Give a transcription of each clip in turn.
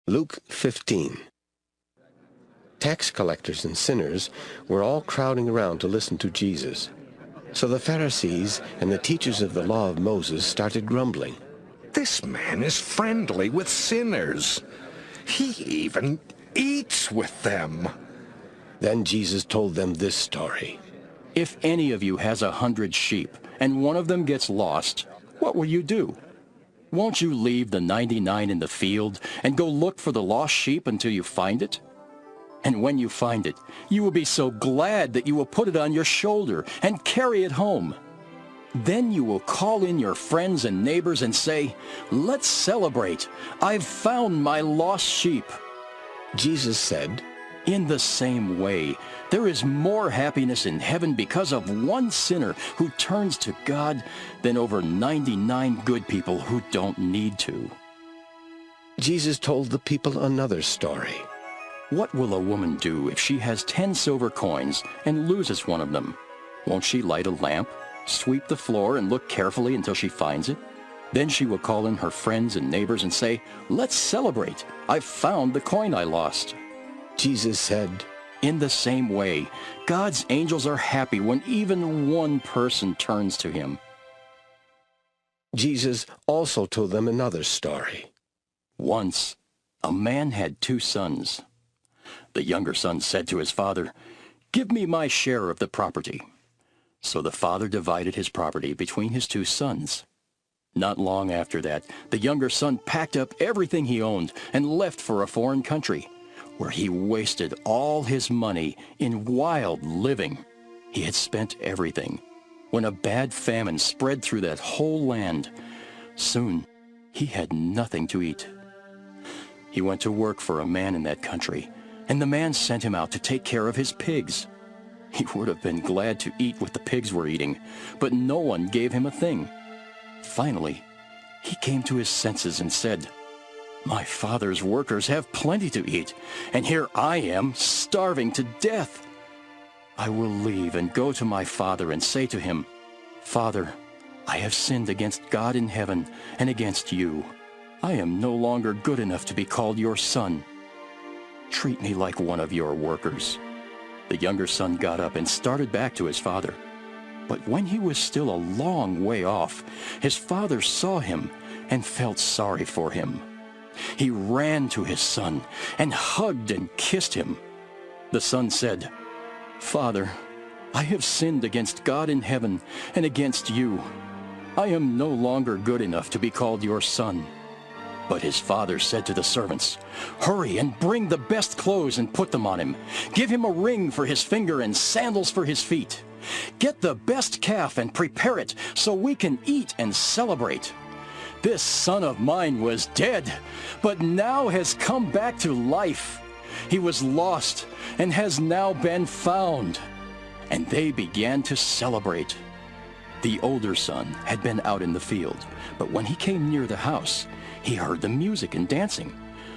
Luke 15. Tax collectors and sinners were all crowding around to listen to Jesus. So the Pharisees and the teachers of the law of Moses started grumbling. This man is friendly with sinners. He even eats with them. Then Jesus told them this story. If any of you has 100 sheep, and one of them gets lost, what will you do? Won't you leave the 99 in the field and go look for the lost sheep until you find it? And when you find it, you will be so glad that you will put it on your shoulder and carry it home. Then you will call in your friends and neighbors and say, "Let's celebrate. I've found my lost sheep." Jesus said, In the same way, there is more happiness in heaven because of one sinner who turns to God than over 99 good people who don't need to. Jesus told the people another story. What will a woman do if she has 10 silver coins and loses one of them? Won't she light a lamp, sweep the floor, and look carefully until she finds it? Then she will call in her friends and neighbors and say, "Let's celebrate. I've found the coin I lost." Jesus said, In the same way, God's angels are happy when even one person turns to him. Jesus also told them another story. Once, a man had 2 sons. The younger son said to his father, "Give me my share of the property." So the father divided his property between his 2 sons. Not long after that, the younger son packed up everything he owned and left for a foreign country, where he wasted all his money in wild living. He had spent everything when a bad famine spread through that whole land. Soon, he had nothing to eat. He went to work for a man in that country, and the man sent him out to take care of his pigs. He would have been glad to eat what the pigs were eating, but no one gave him a thing. Finally, he came to his senses and said, "My father's workers have plenty to eat, and here I am, starving to death. I will leave and go to my father and say to him, 'Father, I have sinned against God in heaven and against you. I am no longer good enough to be called your son. Treat me like one of your workers.' The younger son got up and started back to his father. But when he was still a long way off, his father saw him and felt sorry for him. He ran to his son and hugged and kissed him. The son said, 'Father, I have sinned against God in heaven and against you. I am no longer good enough to be called your son.' But his father said to the servants, 'Hurry and bring the best clothes and put them on him. Give him a ring for his finger and sandals for his feet. Get the best calf and prepare it so we can eat and celebrate. This son of mine was dead, but now has come back to life. He was lost and has now been found.' And they began to celebrate. The older son had been out in the field, but when he came near the house, he heard the music and dancing.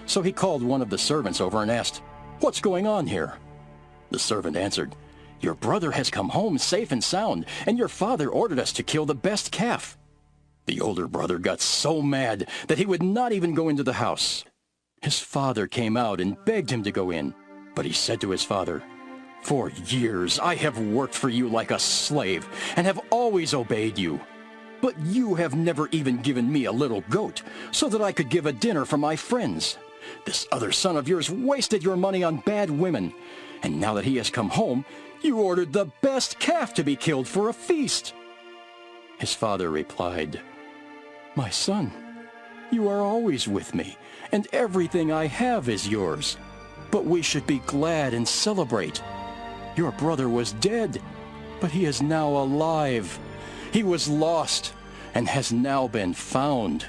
So he called one of the servants over and asked, 'What's going on here?' The servant answered, 'Your brother has come home safe and sound, and your father ordered us to kill the best calf.' The older brother got so mad that he would not even go into the house. His father came out and begged him to go in, but he said to his father, 'For years I have worked for you like a slave and have always obeyed you. But you have never even given me a little goat so that I could give a dinner for my friends. This other son of yours wasted your money on bad women, and now that he has come home, you ordered the best calf to be killed for a feast.' His father replied, 'My son, you are always with me, and everything I have is yours. But we should be glad and celebrate. Your brother was dead, but he is now alive. He was lost and has now been found.'